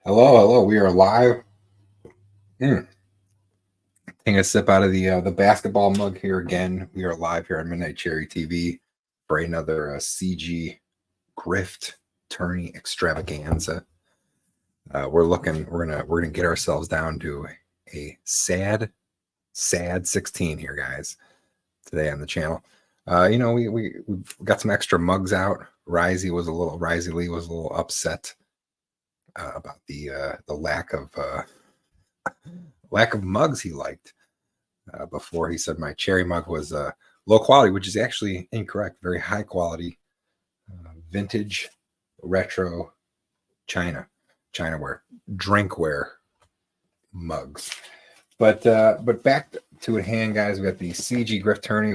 Hello, hello. We are live. Taking a sip out of the basketball mug here again. We are live here on Midnight Cherry TV for another CG Grift Tourney extravaganza. We're gonna get ourselves down to a sad 16 here, guys. Today on the channel. We got some extra mugs out. Risey Lee was a little upset about the lack of mugs he liked. Before he said my cherry mug was low quality, which is actually incorrect. Very high quality, vintage, retro Chinaware, drinkware mugs. But back to at hand, guys. We got the CG Grift Tourney.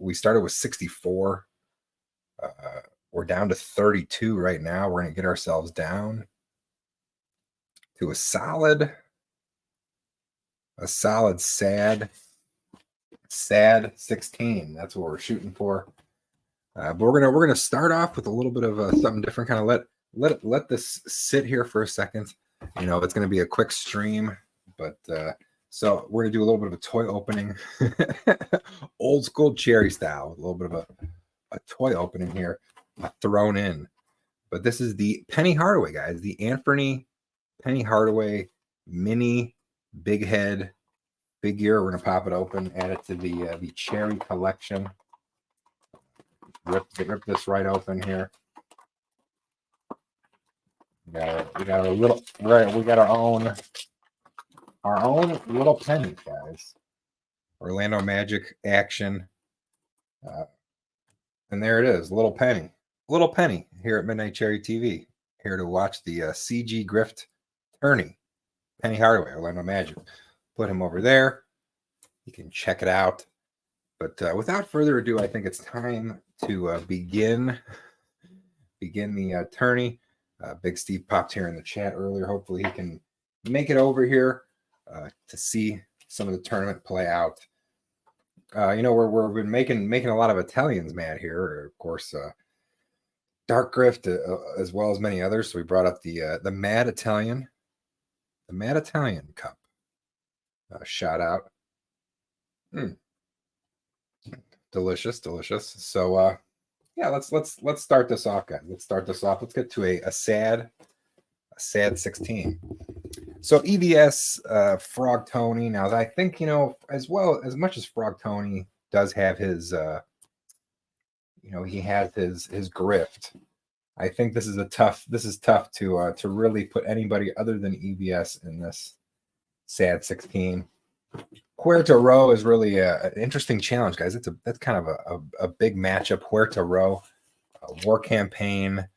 We started with 64. We're down to 32 right now. We're gonna get ourselves down to a solid sad 16. That's what we're shooting for. But we're gonna start off with a little bit of something different. Kind of let this sit here for a second. It's gonna be a quick stream, but so we're gonna do a little bit of a toy opening, old school cherry style, with a little bit of a toy opening here thrown in. But this is the Penny Hardaway, guys. The Anthony Penny Hardaway mini big head figure. We're gonna pop it open, add it to the cherry collection. Rip this right open here. We got our little right. We got our own little penny, guys. Orlando Magic action, and there it is, little penny here at Midnight Cherry TV. Here to watch the CG Grift Tourney. Penny Hardaway, Orlando Magic. Put him over there. You can check it out. But without further ado, I think it's time to begin the tourney. Big Steve popped here in the chat earlier. Hopefully he can make it over here to see some of the tournament play out. We've been making a lot of Italians mad here. Of course, Dark Grift as well as many others. So we brought up the Mad Italian Cup. Shout out. Delicious. So yeah, let's start this off, guys. Let's Let's get to a sad 16. So EVS Frog Tony. Now I think as much as Frog Tony does have his he has his grift. I think this is tough to really put anybody other than EVS in this sad 16. Huerta Row is really an interesting challenge, guys. That's kind of a big matchup. Huerta Row, War Campaign,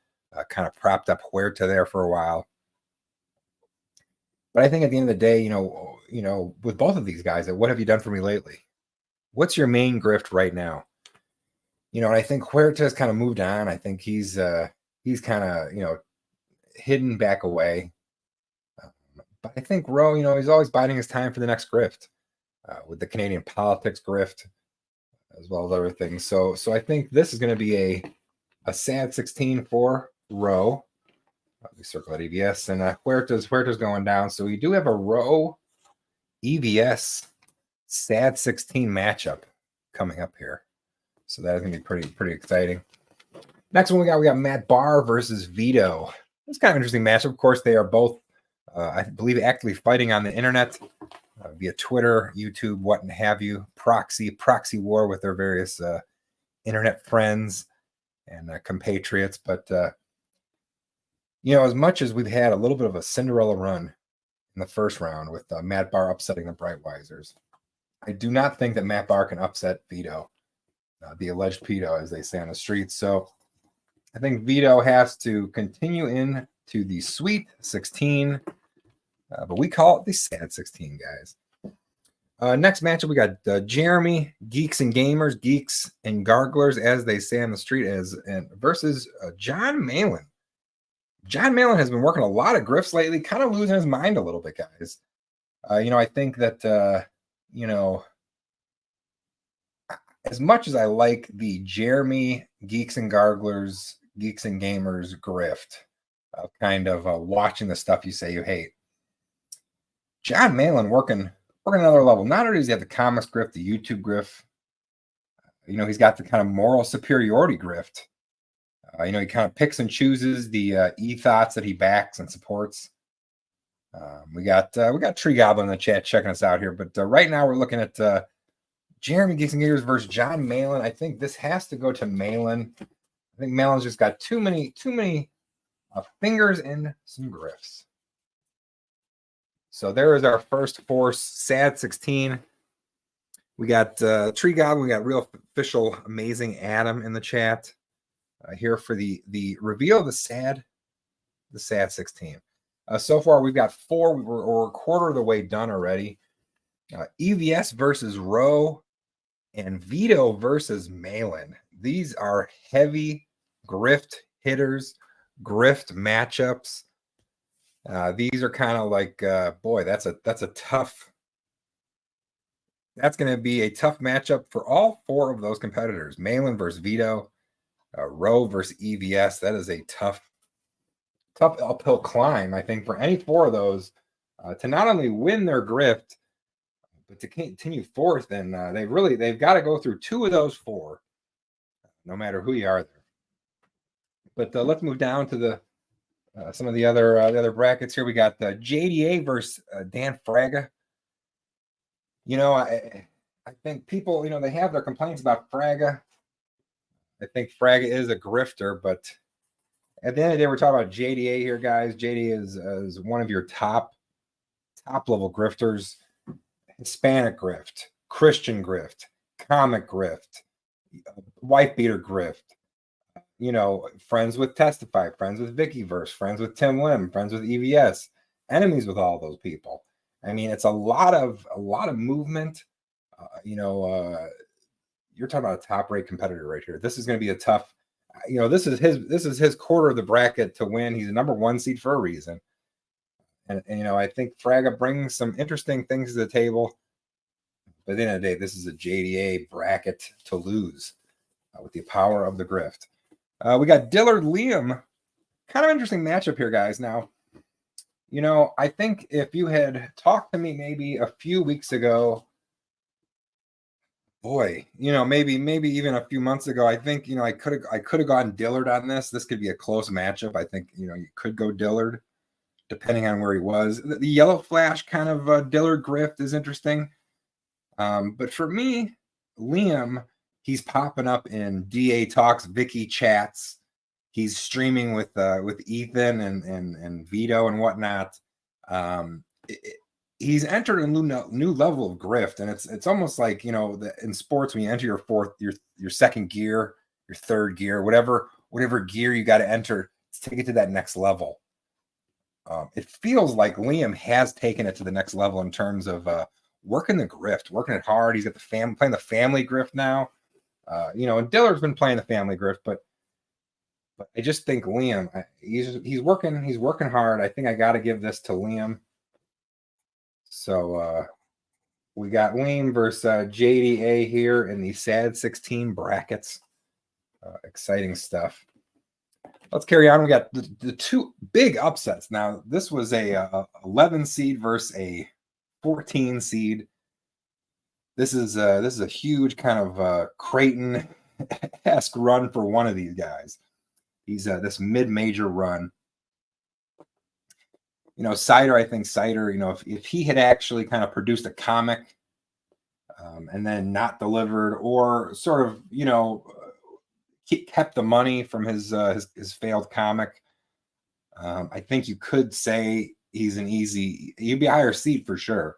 kind of propped up Huerta there for a while. But I think at the end of the day, with both of these guys, what have you done for me lately? What's your main grift right now? And I think Huerta has kind of moved on. I think he's kind of hidden back away. But I think Rowe, he's always biding his time for the next grift, with the Canadian politics grift, as well as other things. So I think this is going to be a sad 16 for Rowe. We circle at EVS, and Huerta's going down. So we do have a Rowe EVS sad 16 matchup coming up here. So that is going to be pretty exciting. Next one we got Matt Barr versus Vito. It's kind of an interesting matchup. Of course, they are both, I believe, actively fighting on the internet via Twitter, YouTube, what have you. Proxy war with their various internet friends and compatriots. But as much as we've had a little bit of a Cinderella run in the first round with Matt Barr upsetting the Brightwisers, I do not think that Matt Barr can upset Vito, the alleged pedo, as they say on the streets. So I think Vito has to continue into the Sweet 16, but we call it the Sad 16, guys. Next matchup, we got Jeremy, Geeks and Garglers, as they say on the street, versus John Malin. John Malin has been working a lot of grifts lately, kind of losing his mind a little bit, guys. I think that, as much as I like the Jeremy, Geeks and Garglers, Geeks and Gamers grift, of kind of watching the stuff you say you hate. John Malin working another level. Not only does he have the comics grift, the YouTube grift, he's got the kind of moral superiority grift. He kind of picks and chooses the ethos that he backs and supports. We got Tree Goblin in the chat checking us out here, but right now we're looking at Jeremy Geeks and Gears versus John Malin. I think this has to go to Malin. I think Malin's just got too many fingers in some grifts. So there is our first force, Sad 16. We got Tree Goblin. We got Real Official Amazing Adam in the chat here for the reveal of the Sad 16. So far, we've got 4. We're a quarter of the way done already. EVS versus Rowe and Vito versus Malin. These are heavy grift hitters, grift matchups. These are kind of like, boy, that's a tough. That's going to be a tough matchup for all 4 of those competitors. Malin versus Vito, Rowe versus EVS. That is a tough uphill climb, I think, for any 4 of those to not only win their grift, but to continue forth. And they've got to go through 2 of those 4, no matter who you are there. But let's move down to the some of the other brackets here. We got JDA versus Dan Fraga. I think people, they have their complaints about Fraga. I think Fraga is a grifter, but at the end of the day, we're talking about JDA here, guys. JDA is one of your top level grifters. Hispanic grift, Christian grift, comic grift, wife beater grift. Friends with Testify, friends with Vickyverse, friends with Tim Lim, friends with EVS, enemies with all those people. I mean, it's a lot of movement. You're talking about a top-rate competitor right here. This is going to be a tough. This is his quarter of the bracket to win. He's a number 1 seed for a reason. And I think Fraga brings some interesting things to the table. But at the end of the day, this is a JDA bracket to lose with the power of the grift. We got Dillard Liam. Kind of interesting matchup here, guys. Now, I think if you had talked to me maybe a few weeks ago, maybe even a few months ago, I think, I could have gone Dillard on this. This could be a close matchup. I think, you could go Dillard depending on where he was. The Yellow Flash kind of Dillard grift is interesting. But for me, Liam, he's popping up in DA Talks, Vicky chats. He's streaming with Ethan and Vito and whatnot. He's entered a new level of grift, and it's almost like in sports when you enter your second gear, your third gear, whatever gear you got to enter to take it to that next level. It feels like Liam has taken it to the next level in terms of working the grift, working it hard. He's got playing the family grift now. And Dillard's been playing the family grift, but I just think Liam, he's working hard. I think I got to give this to Liam. So we got Liam versus JDA here in the Sad 16 brackets. Exciting stuff. Let's carry on. We got the 2 big upsets. Now, this was a 11 seed versus a 14 seed. This is a huge kind of Creighton-esque run for one of these guys. He's this mid-major run. Cider, I think Cider, if he had actually kind of produced a comic and then not delivered, or sort of, kept the money from his failed comic, I think you could say he'd be a higher seed for sure.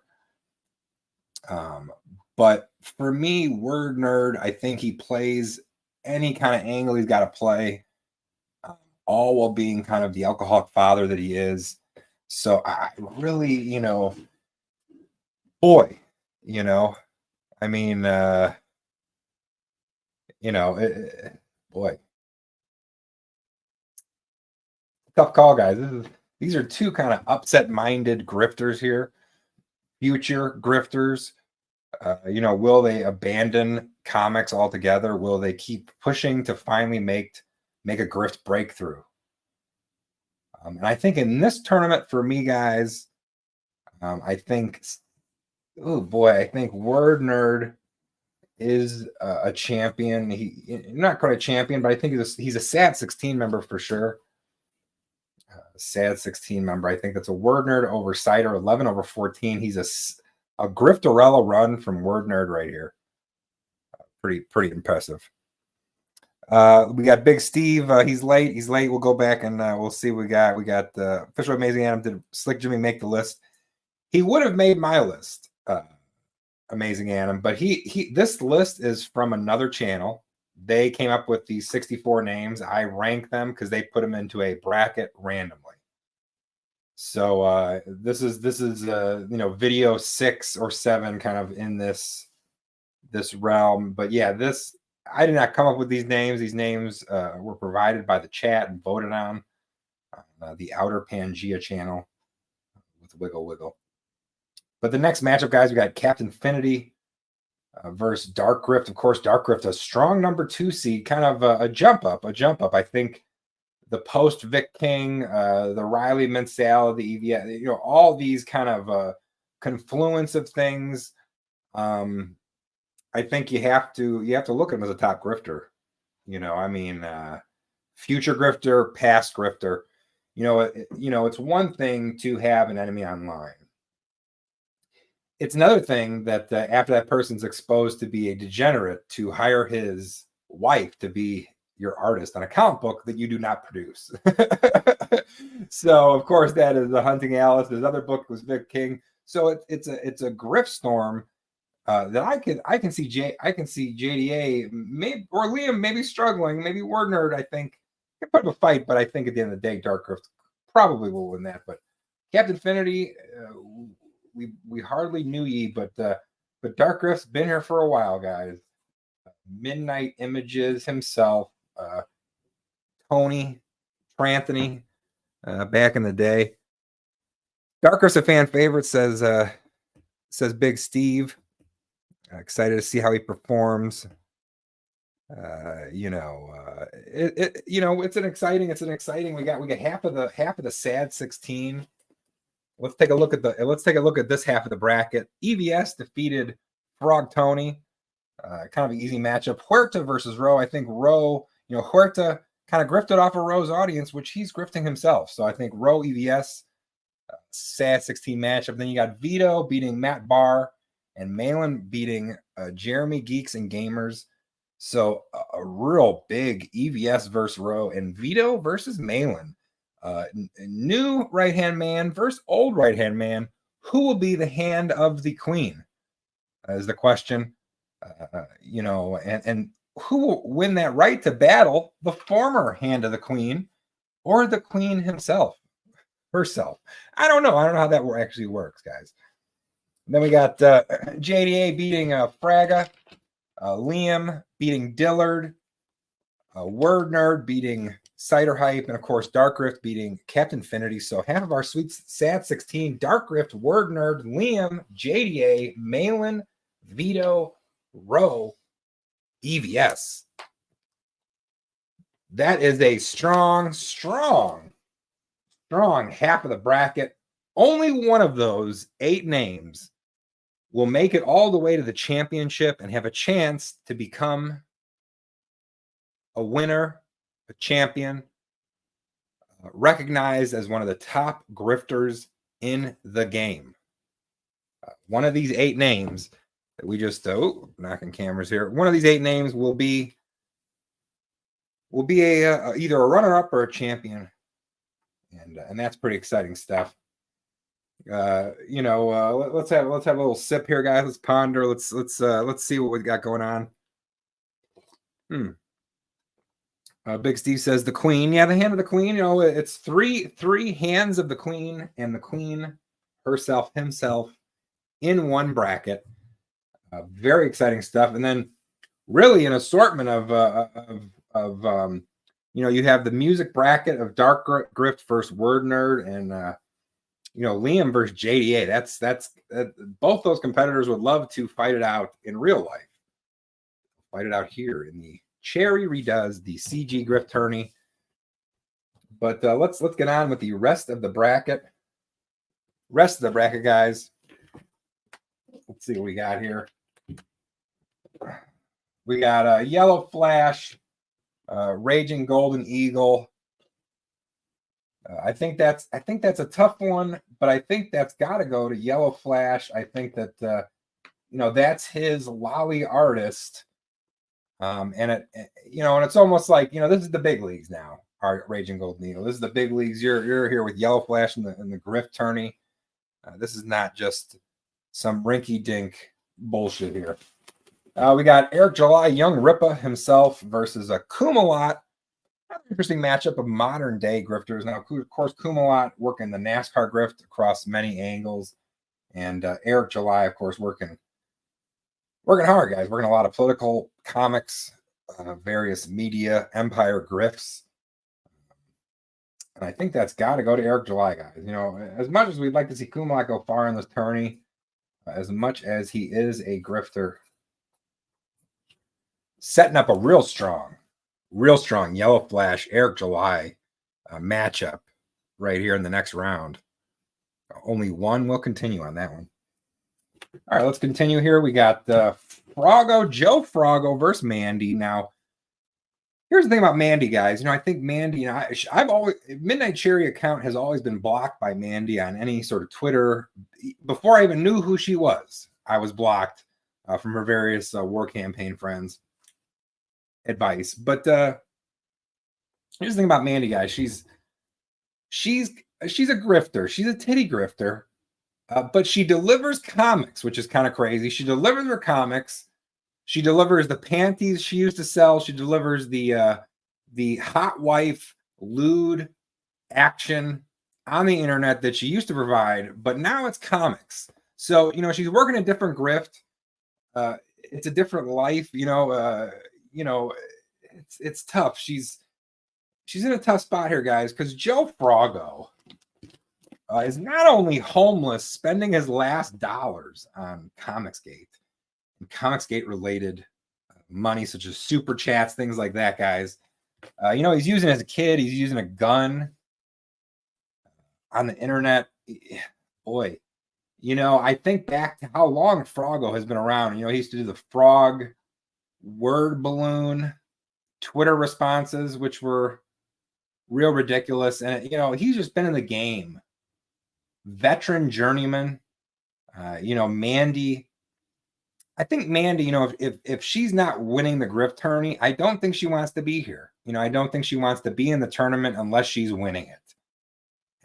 But for me, Word Nerd, I think he plays any kind of angle he's got to play, all while being kind of the alcoholic father that he is. So I really, boy, I mean, boy, tough call, guys. These are 2 kind of upset-minded grifters here, future grifters. Will they abandon comics altogether? Will they keep pushing to finally make a grift breakthrough? And I think in this tournament for me, guys, I think, oh boy, I think Word Nerd is a champion. He not quite a champion, but I think he's a sad 16 member for sure. Sad 16 member. I think that's a Word Nerd over Cider, 11 over 14. He's a Griftorella run from Word Nerd right here. Pretty impressive. We got Big Steve. He's late. We'll go back and we'll see what we got. We got Official Amazing Adam. Did Slick Jimmy make the list? He would have made my list, Amazing Adam, but this list is from another channel. They came up with these 64 names. I rank them because they put them into a bracket randomly. So this is video 6 or 7 kind of in this realm. But yeah, I did not come up with these names. These names were provided by the chat and voted on the Outer Pangea channel with Wiggle Wiggle. But the next matchup, guys, we got Captain Finity versus Dark Grift. Of course, Dark Grift, a strong number 2 seed, kind of a jump up. I think the post Vic King, the Riley Mansell, the EVS, all these kind of confluence of things. I think you have to look at him as a top grifter. Future grifter, past grifter. It's one thing to have an enemy online. It's another thing that after that person's exposed to be a degenerate, to hire his wife to be your artist on a comic book that you do not produce. So of course that is The Hunting Alice. His other book was Vic King. So it's a grift storm that I can see JDA or Liam maybe struggling, maybe Word Nerd. I think can put up a fight, but I think at the end of the day, Dark Grift probably will win that. But Captain Finity, we hardly knew ye, but Dark Grift's been here for a while, guys. Midnight Images himself, Tony, Tranthony, back in the day. Dark Grift's a fan favorite, says Big Steve. Excited to see how he performs. It's an exciting. We got half of the sad 16. Let's take a look at this half of the bracket. EVS defeated Frog Tony. Kind of an easy matchup. Huerta versus Roe. I think Roe, Huerta kind of grifted off of Roe's audience, which he's grifting himself. So I think Roe EVS, sad 16 matchup. Then you got Vito beating Matt Barr and Malin beating Jeremy Geeks and Gamers. So a real big EVS versus Roe and Vito versus Malin. New right-hand man versus old right-hand man. Who will be the hand of the queen? Is the question. And who will win that right to battle, the former hand of the queen or the queen herself? I don't know how that actually works, guys. Then we got JDA beating Fraga, Liam beating Dillard, Word Nerd beating Cider Hype, and of course Dark Grift beating Captain Finity. So half of our sweet sad 16: Dark Grift, Word Nerd, Liam, JDA, Malin, Vito, Roe, EVS. That is a strong half of the bracket. Only one of those 8 names will make it all the way to the championship and have a chance to become a winner, a champion, recognized as one of the top grifters in the game. One of these 8 names that we just knocking cameras here. One of these 8 names will be either a runner-up or a champion, and that's pretty exciting stuff. Let's have a little sip here, guys. Let's ponder. Let's see what we got going on. Big Steve says the queen. Yeah, the hand of the queen. It's three hands of the queen and the queen himself in one bracket. Very exciting stuff. And then really an assortment of you have the music bracket of Dark Grift versus Word Nerd and Liam versus JDA. That's both those competitors would love to fight it out in real life. Fight it out here in the Cherry redoes the CG Grift Tourney. But let's get on with the rest of the bracket. Rest of the bracket, guys. Let's see what we got here. We got Yellow Flash, Raging Golden Eagle. I think that's a tough one, but I think that's got to go to Yellow Flash. I think that that's his lolly artist, and and it's almost like this is the big leagues now. Our Raging Golden Eagle. This is the big leagues. You're here with Yellow Flash and the Grift Tourney. This is not just some rinky-dink bullshit here. We got Eric July, Young Ripa himself versus a Kumalot. Interesting matchup of modern day grifters. Now, of course, Kumalot working the NASCAR grift across many angles, and Eric July, of course, working hard, guys. Working a lot of political comics, various media, empire grifts. And I think that's got to go to Eric July, guys. As much as we'd like to see Kumalot go far in this tourney, as much as he is a grifter, setting up a real strong Yellow Flash, Eric July matchup right here in the next round. Only one will continue on that one. All right, let's continue here. We got Joe Froggo versus Mandy. Now, here's the thing about Mandy, guys. I think Mandy, I've always, Midnight Cherry account has always been blocked by Mandy on any sort of Twitter. Before I even knew who she was, I was blocked from her various war campaign friends. Advice. But here's the thing about Mandy, guys. She's a grifter. She's a titty grifter. But she delivers comics, which is kind of crazy. She delivers her comics. She delivers the panties she used to sell. She delivers the hot wife lewd action on the internet that she used to provide, but now it's comics. So, she's working a different grift. It's a different life, it's tough. She's in a tough spot here, guys, because Joe Froggo is not only homeless, spending his last dollars on Comicsgate and Comicsgate related money, such as super chats, things like that, guys. He's using as a kid, he's using a gun on the internet. Boy, I think back to how long Froggo has been around. He used to do the frog word balloon Twitter responses, which were real ridiculous. And, he's just been in the game. Veteran journeyman. Mandy. I think Mandy, if she's not winning the Grift tourney, I don't think she wants to be here. I don't think she wants to be in the tournament unless she's winning it.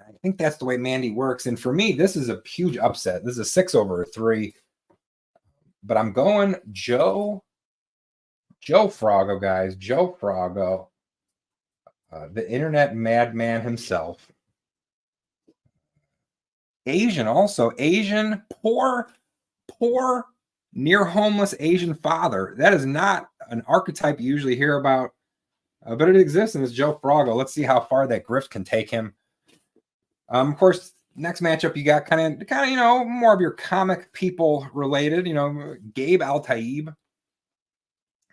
I think that's the way Mandy works. And for me, this is a huge upset. This is a 6/3. But I'm going Joe Froggo, guys. Joe Froggo, the internet madman himself. Asian, poor, near homeless Asian father. That is not an archetype you usually hear about, but it exists, and it's Joe Froggo. Let's see how far that grift can take him. Of course, next matchup you got kind of more of your comic people related. Gabe Al-Taib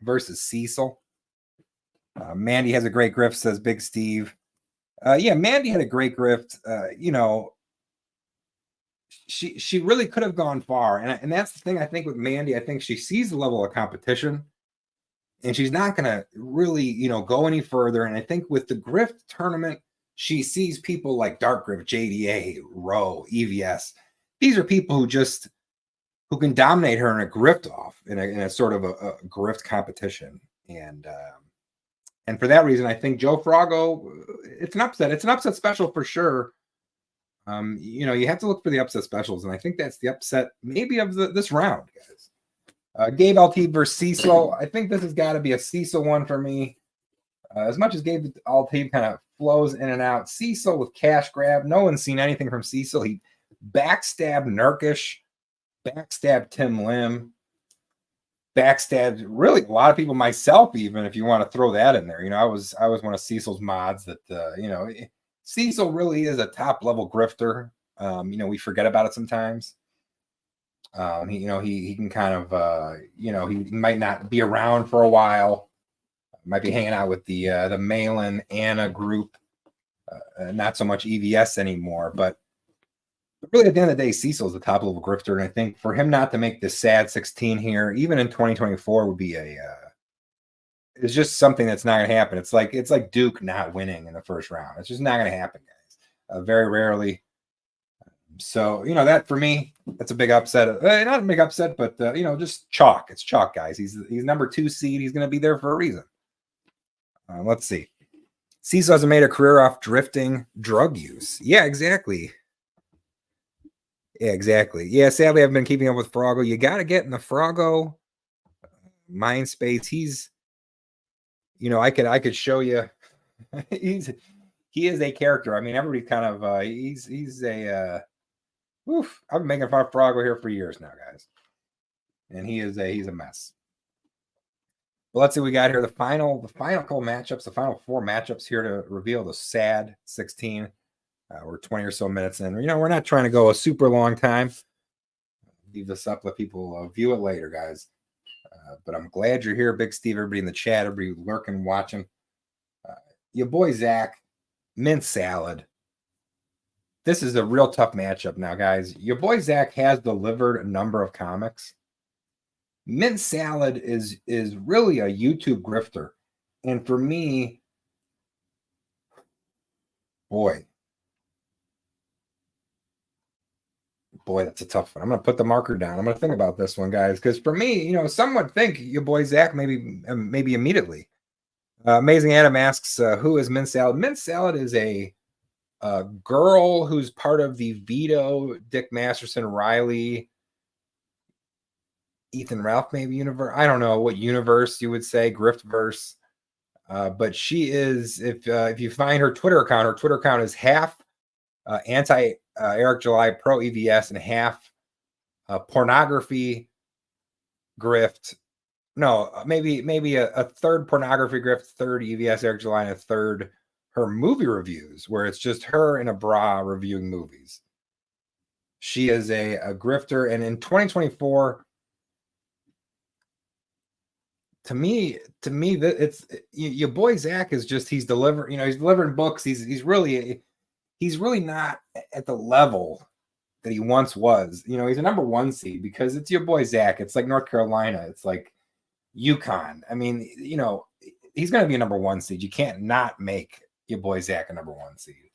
versus Cecil. Mandy has a great grift, says Big Steve. Mandy had a great grift. She really could have gone far, and that's the thing. I think with Mandy, I think she sees the level of competition, and she's not going to really go any further. And I think with the grift tournament, she sees people like Dark Grift, JDA, Rowe, EVS. These are people who can dominate her in a grift off, in a sort of a grift competition. And for that reason, I think Joe Froggo, it's an upset. It's an upset special for sure. You have to look for the upset specials, and I think that's the upset maybe of this round, guys. Gabe Al-Taib versus Cecil. I think this has got to be a Cecil one for me. As much as Gabe Al-Taib kind of flows in and out, Cecil with cash grab. No one's seen anything from Cecil. He backstabbed Nurkish, backstabbed Tim Lim, backstabbed really a lot of people, myself even, if you want to throw that in there. I was one of Cecil's mods that Cecil really is a top level grifter. We forget about it sometimes. He can kind of he might not be around for a while. Might be hanging out with the Malin Anna group. not so much EVS anymore. But really, at the end of the day, Cecil's the top level grifter, and I think for him not to make this sad 16 here, even in 2024, would be it's just something that's not going to happen. It's like Duke not winning in the first round. It's just not going to happen, guys. Very rarely. So, that for me, that's a big upset. Not a big upset, but, just chalk. It's chalk, guys. He's number 2 seed. He's going to be there for a reason. Let's see. Cecil hasn't made a career off drifting drug use. Yeah, exactly. Yeah, exactly. Yeah, sadly, I've been keeping up with Froggo. You got to get in the Froggo mind space. He's, I could show you. He is a character. I mean, everybody kind of, he's a, I've been making fun of Froggo here for years now, guys. And he's a mess. But let's see what we got here. The final couple matchups, the final 4 matchups here to reveal the sad 16. We're 20 or so minutes in. We're not trying to go a super long time. Leave this up, let people view it later, guys. But I'm glad you're here, Big Steve, everybody in the chat, everybody lurking, watching. Your boy Zach, mint salad. This is a real tough matchup now, guys. Your boy Zach has delivered a number of comics. Mint Salad is really a YouTube grifter. And for me, boy, that's a tough one. I'm going to put the marker down. I'm going to think about this one, guys, because for me, some would think your boy Zach maybe immediately. Amazing Adam asks, who is Mint Salad? Mint Salad is a girl who's part of the Vito, Dick Masterson, Riley, Ethan Ralph maybe universe. I don't know what universe you would say, Griftverse. But she is, if you find her Twitter account is half anti Eric July pro EVS and half pornography grift. No, maybe a third pornography grift, third EVS Eric July, and a third her movie reviews, where it's just her in a bra reviewing movies. She is a grifter, and in 2024, to me, it's your boy Zach is just he's delivering books. He's really not at the level that he once was. He's a number 1 seed because it's your boy Zach. It's like North Carolina. It's like UConn. I mean, he's going to be a number 1 seed. You can't not make your boy Zach a number 1 seed.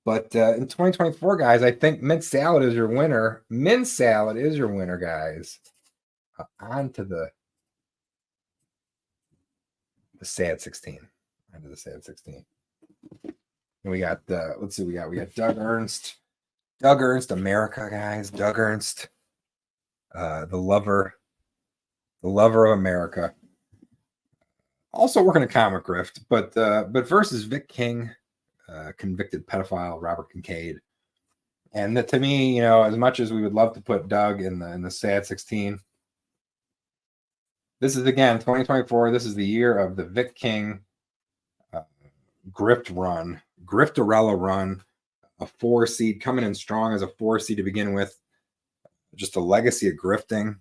But in 2024, guys, I think Mint Salad is your winner. Mint Salad is your winner, guys. On to the sad 16. On to the sad 16. And we got let's see, we got Doug Ernst. Doug Ernst, America, guys. Doug Ernst, the lover of America. Also working a comic grift, but versus Vic King, convicted pedophile Robert Kincaid. And to me, as much as we would love to put Doug in the sad 16, this is again 2024. This is the year of the Vic King Griftarella run, a 4 seed coming in strong as a 4 seed to begin with. Just a legacy of grifting.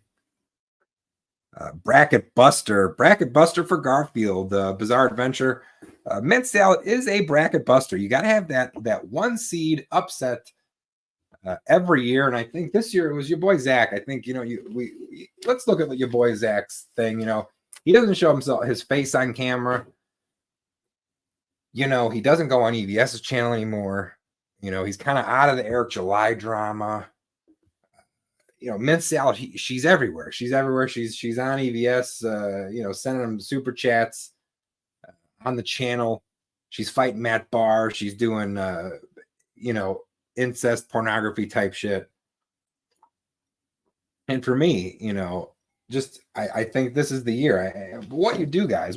Bracket Buster for Garfield, Bizarre Adventure. Mint Salad is a bracket buster. You got to have that 1 seed upset every year, and I think this year it was your boy Zach. I think let's look at your boy Zach's thing. He doesn't show his face on camera. He doesn't go on EVS's channel anymore. He's kind of out of the Eric July drama. Mint Salad, she's everywhere. She's everywhere. She's on EVS, sending them super chats on the channel. She's fighting Matt Barr. She's doing, incest pornography type shit. And for me, I think this is the year. What you do, guys,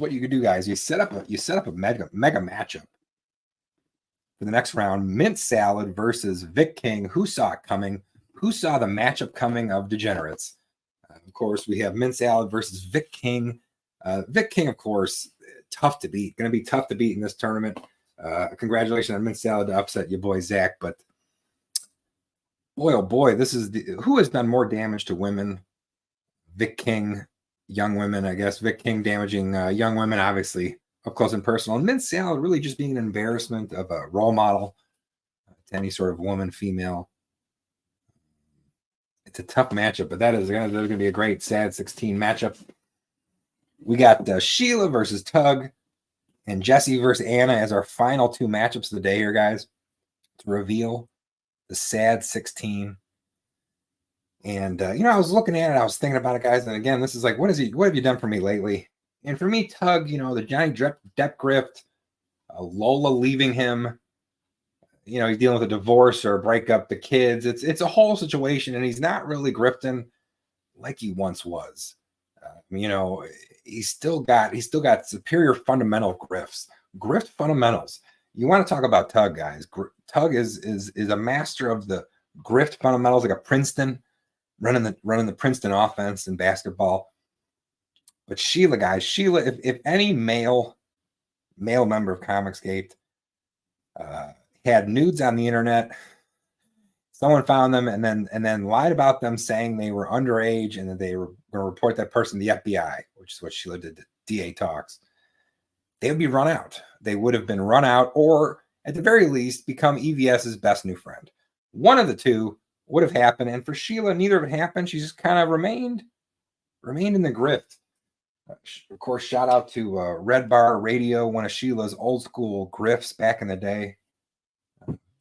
you set up a mega matchup for the next round. Mint Salad versus Vic King. Who saw it coming? Who saw the matchup coming of degenerates? Of course, we have Mint Salad versus Vic King. Vic King, of course, tough to beat. Going to be tough to beat in this tournament. Congratulations on Mint Salad to upset your boy Zach. But boy, oh boy, this is who has done more damage to women? Vic King, young women, I guess. Vic King damaging young women, obviously. up close and personal. And mint salad really just being an embarrassment of a role model to any sort of woman, female. It's a tough matchup, but there's going to be a great sad 16 matchup. We got Sheila versus Tug and Jesse versus Anna as our final 2 matchups of the day here, guys, to reveal the sad 16. And, I was looking at it. I was thinking about it, guys. And again, this is like, what have you done for me lately? And for me, Tug, the Johnny Depp grift, Lola leaving him, he's dealing with a divorce or a breakup, the kids. It's a whole situation, and he's not really grifting like he once was. He's still got superior fundamental grift fundamentals. You want to talk about Tug, guys? Tug is a master of the grift fundamentals, like a Princeton, running the Princeton offense in basketball. But Sheila, guys, if any male member of Comicsgate had nudes on the internet, someone found them and then lied about them, saying they were underage and that they were going to report that person to the FBI, which is what Sheila did to DA Talks, they would be run out. They would have been run out, or at the very least become EVS's best new friend. One of the two would have happened, and for Sheila, neither of it happened. She just kind of remained in the grift. Of course, shout out to Red Bar Radio, one of Sheila's old school grifts back in the day.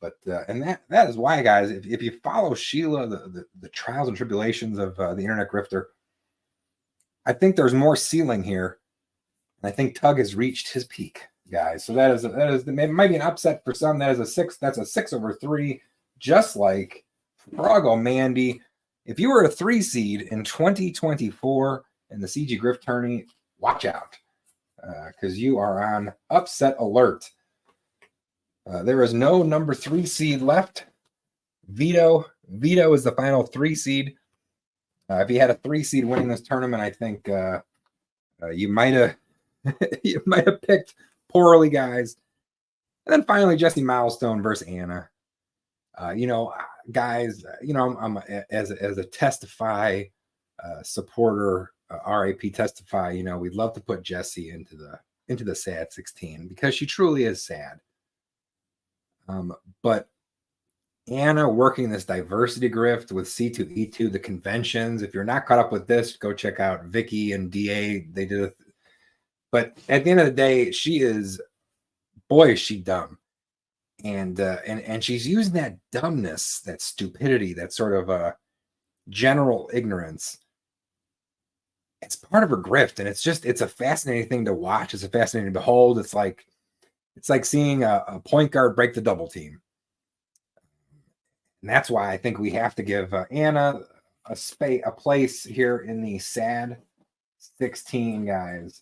But and that is why, guys, if you follow Sheila, the trials and tribulations of the internet grifter, I think there's more ceiling here, and I think Tug has reached his peak, guys. So that is it might be an upset for some. That is a 6. That's a 6/3, just like Froggo Mandy. If you were a 3 seed in 2024 in the CG Grift tourney, watch out, because you are on upset alert. There is no number 3 seed left. Vito is the final 3 seed. If he had a 3 seed winning this tournament, I think you might have picked poorly, guys. And then finally, Jesse Milestone versus Anna. Guys, I'm as a Testify supporter, RAP Testify. We'd love to put Jesse into the sad 16 because she truly is sad. But Anna working this diversity grift with C2E2, the conventions. If you're not caught up with this, go check out Vicky and DA. They did it. But at the end of the day, is she dumb. And she's using that dumbness, that stupidity, that sort of general ignorance. It's part of her grift, and it's a fascinating thing to watch. It's a fascinating to behold. It's like seeing a point guard break the double team. And that's why I think we have to give Anna a place here in the sad 16, guys.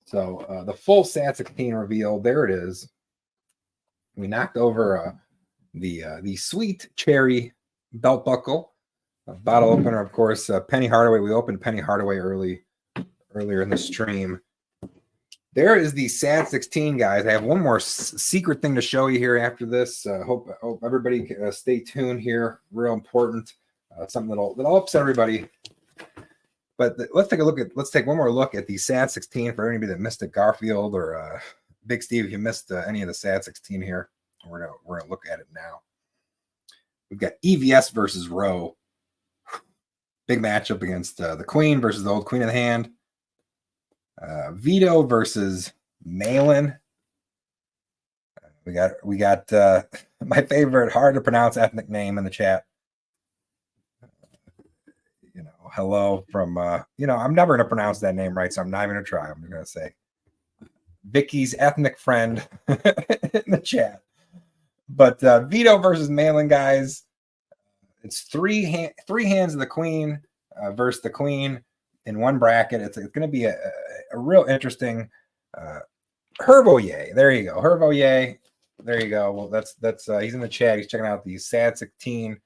So the full sad 16 reveal, there it is. We knocked over the sweet cherry belt buckle, bottle opener, of course. Penny Hardaway. We opened Penny Hardaway earlier in the stream. There is the sad 16, guys. I have one more secret thing to show you here after this. Hope everybody stay tuned here. Real important. Something that'll upset everybody. But let's take one more look at the sad 16 for anybody that missed it. Garfield or Big Steve, if you missed any of the sad 16 here, we're gonna look at it now. We've got EVS versus Roe. Big matchup against the Queen versus the old Queen of the Hand. Vito versus Malin. We got my favorite hard to pronounce ethnic name in the chat. Hello from I'm never gonna pronounce that name right, so I'm not even gonna try. I'm gonna say Vicky's ethnic friend in the chat. But Vito versus Malin, guys. It's three hands of the Queen versus the Queen in one bracket. It's going to be a real interesting Hervoye. There you go. Hervoye. There you go. Well, that's he's in the chat. He's checking out the sad 16.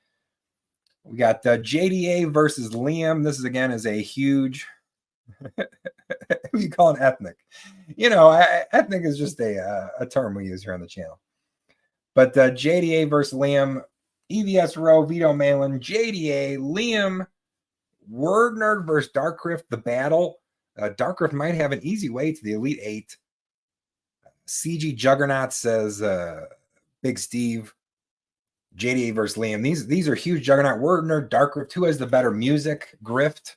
We got JDA versus Liam. This is a huge who you call an ethnic. Ethnic is just a term we use here on the channel. But JDA versus Liam, EVS Row, Vito Malin, JDA, Liam, Word Nerd versus Dark Grift, the battle. Dark Grift might have an easy way to the Elite 8. CG Juggernaut says Big Steve. JDA versus Liam. These are huge. Juggernaut, Wordner, Dark Grift. Who has the better music? Grift.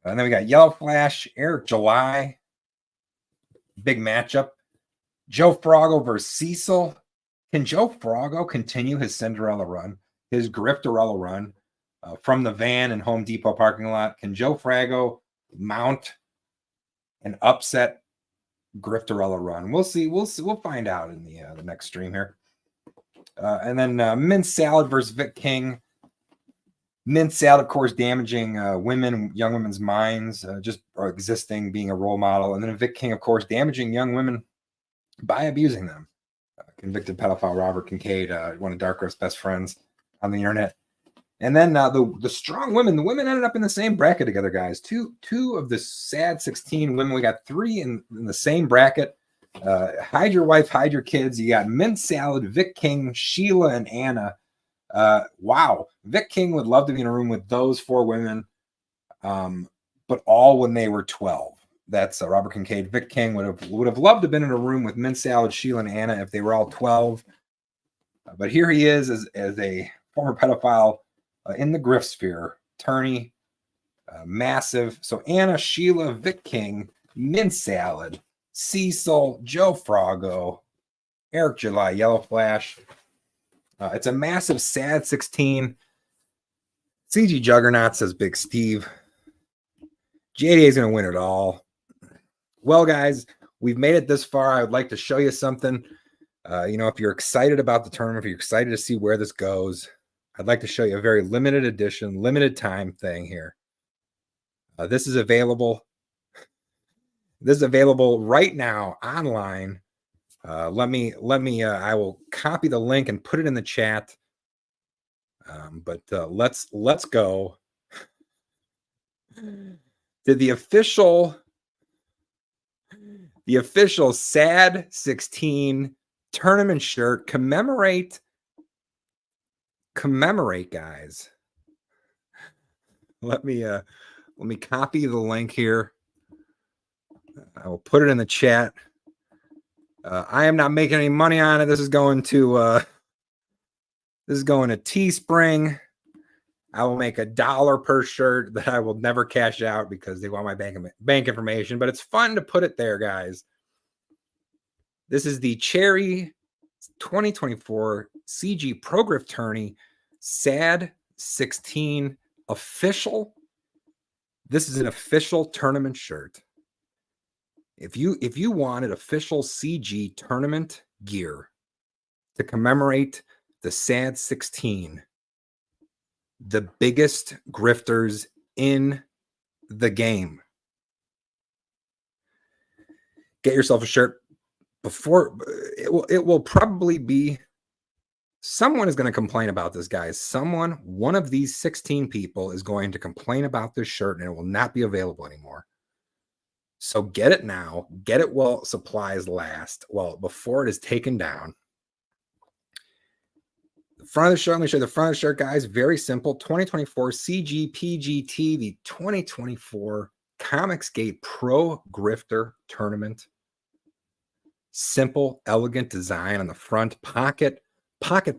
And then we got Yellow Flash, Eric July. Big matchup. Joe Froggo versus Cecil. Can Joe Froggo continue his Cinderella run, his Grifterella run from the van and Home Depot parking lot? Can Joe Froggo mount an upset Grifterella run? We'll see. We'll find out in the next stream here. And then Mint Salad versus Vic King. Mint Salad, of course, damaging young women's minds, just existing, being a role model. And then Vic King, of course, damaging young women by abusing them. Convicted pedophile Robert Kincaid, one of Dark Grift's best friends on the internet. And then the strong women, the women ended up in the same bracket together, guys. Two of the sad 16 women. We got three in the same bracket. Hide your wife, hide your kids. You got Mint Salad, Vic King, Sheila, and Anna. Wow. Vic King would love to be in a room with those four women, but all when they were 12. That's Robert Kincaid. Vic King would have loved to have been in a room with Mint Salad, Sheila, and Anna if they were all 12. But here he is as a former pedophile in the Grift sphere. Tourney, massive. So Anna, Sheila, Vic King, Mint Salad, Cecil, Joe Froggo, Eric July, Yellow Flash. It's a massive sad 16. CG Juggernaut says Big Steve. JDA is going to win it all. Well, guys, we've made it this far. I would like to show you something. If you're excited about the tournament, if you're excited to see where this goes, I'd like to show you a very limited edition, limited time thing here. This is available. This is available right now online. Let me. I will copy the link and put it in the chat. But let's go to the official Sad 16 tournament shirt. Commemorate, guys. Let me copy the link here. I will put it in the chat. I am not making any money on it. This is going to Teespring. I will make $1 per shirt that I will never cash out because they want my bank information. But it's fun to put it there, guys. This is the Cherry 2024 CG Pro Grift Tourney Sad 16 official. This is an official tournament shirt. If you wanted official CG tournament gear to commemorate the Sad 16, the biggest grifters in the game, get yourself a shirt. Before it will probably be, someone is going to complain about this, guys. One of these 16 people is going to complain about this shirt, and it will not be available anymore. So get it now. Get it while supplies last. Well, before it is taken down. The front of the shirt, let me show you the front of the shirt, guys. Very simple. 2024 CG PGT, the 2024 Comicsgate Pro Grifter Tournament. Simple, elegant design on the front. Pocket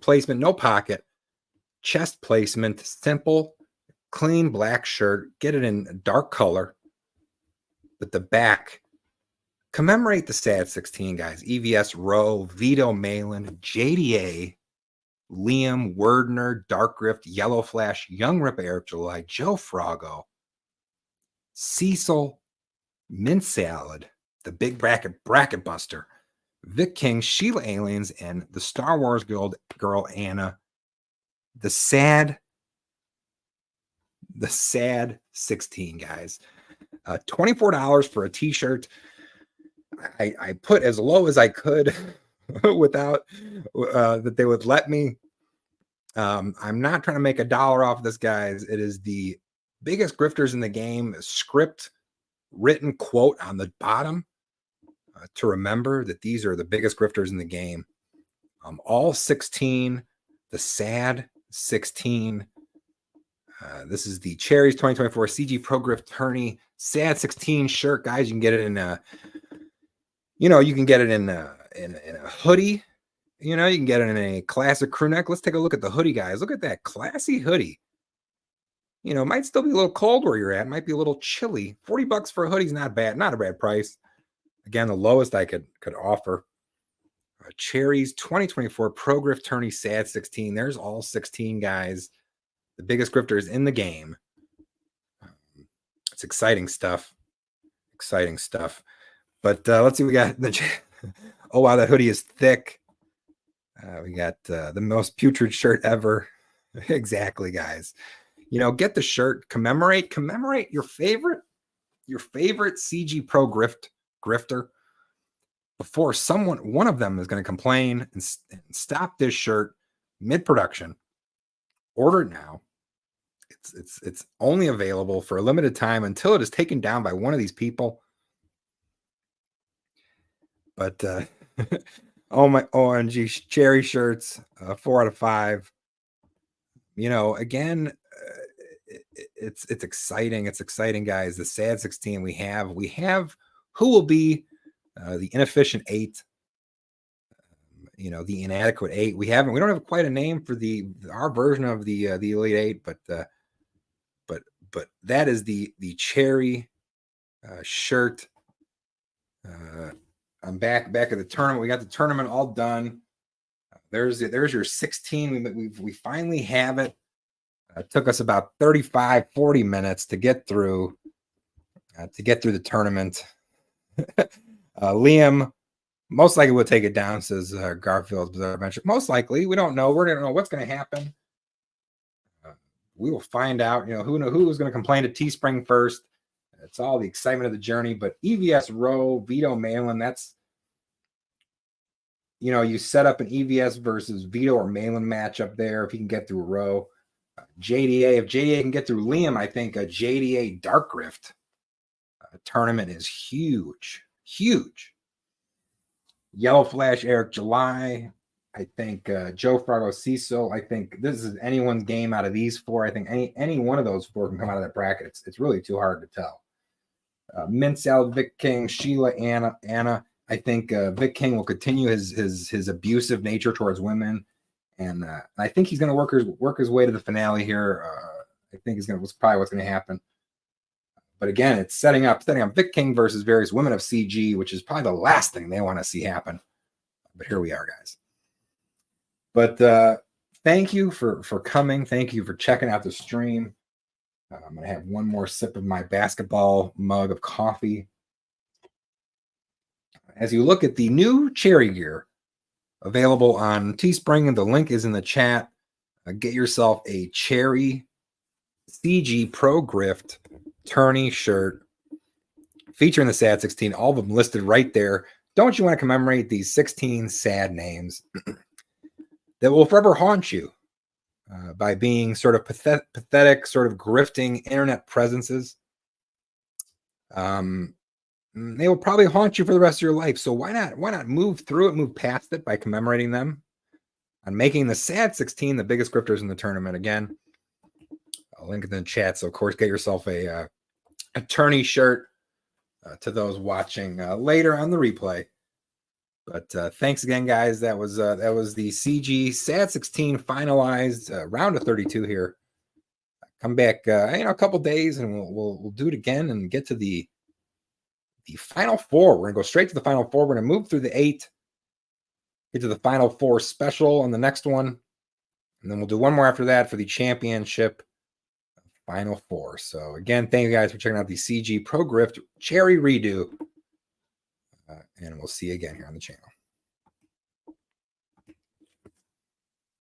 placement, no pocket. Chest placement, simple, clean black shirt. Get it in a dark color. But the back, commemorate the Sad 16, guys. EVS Rowe, Vito Malin, JDA, Liam, Wordner, Dark Grift, Yellow Flash, Young Rip, Eric July, Joe Froggo, Cecil, Mint Salad, the Big Bracket Buster, Vic King, Sheila Aliens, and the Star Wars girl Anna. The sad 16, guys. $24 for a t-shirt. I put as low as I could without that they would let me. I'm not trying to make $1 off this, guys. It is the biggest grifters in the game. Script written quote on the bottom to remember that these are the biggest grifters in the game. All 16, the Sad 16. This is the Cherries 2024 CG Pro Grift Tourney Sad 16 shirt, guys. You can get it in You know, you can get it in a hoodie. You know, you can get it in a classic crew neck. Let's take a look at the hoodie, guys. Look at that classy hoodie. You know, it might still be a little cold where you're at. It might be a little chilly. $40 for a hoodie is not bad. Not a bad price. Again, the lowest I could offer. Cherries 2024 Pro Grift Tourney Sad 16. There's all 16 guys. The biggest grifters in the game. It's exciting stuff. Exciting stuff. But let's see. We got the. Oh wow, that hoodie is thick. We got the most putrid shirt ever. Exactly, guys. You know, get the shirt. Commemorate your favorite CG Pro grifter before one of them is going to complain and stop this shirt mid-production. Order it now. It's only available for a limited time until it is taken down by one of these people. But oh my OMG, cherry shirts, 4 out of 5. You know, again, it's exciting. It's exciting, guys. The sad 16 we have who will be the inefficient 8. You know, the inadequate 8. We don't have quite a name for our version of the Elite 8, but that is the cherry shirt. I'm back at the tournament. We got the tournament all done. There's your 16. We finally have it. It took us about 35-40 minutes to get through the tournament. Liam most likely will take it down, says Garfield's Bizarre Adventure. Most likely, we don't know. We're gonna know what's going to happen. We will find out. You know, who is going to complain to Teespring first. It's all the excitement of the journey. But EVS Row, Vito Malin, that's, you know, you set up an EVS versus Vito or Malin match up there if he can get through Row. JDA, if JDA can get through Liam, I think a JDA Dark Grift tournament is huge. Yellow Flash, Eric July. I think Joe Fargo, Cecil. I think this is anyone's game out of these 4. I think any one of those 4 can come out of that bracket. It's really too hard to tell. Mint Salad, Vic King, Sheila, Anna. I think Vic King will continue his abusive nature towards women, and I think he's going to work his way to the finale here. I think was probably what's going to happen. But again, it's setting up Vic King versus various women of CG, which is probably the last thing they want to see happen. But here we are, guys. But thank you for coming. Thank you for checking out the stream. I'm going to have one more sip of my basketball mug of coffee. As you look at the new cherry gear available on Teespring, and the link is in the chat, get yourself a cherry CG Pro Grift Tourney shirt featuring the sad 16, all of them listed right there. Don't you want to commemorate these 16 sad names that will forever haunt you by being sort of pathetic, sort of grifting internet presences? They will probably haunt you for the rest of your life. So why not move through it, move past it by commemorating them and making the sad 16 the biggest grifters in the tournament? Again, I'll link it in the chat. So of course, get yourself a Tourney shirt to those watching later on the replay. But thanks again, guys. That was the CG Sad 16 finalized round of 32 here. Come back, a couple days, and we'll do it again and get to the final 4. We're gonna go straight to the final 4. We're gonna move through the 8, get to the final 4 special on the next one, and then we'll do one more after that for the championship final 4. So again, thank you guys for checking out the CG Pro Grift Cherry Redo, and we'll see you again here on the channel.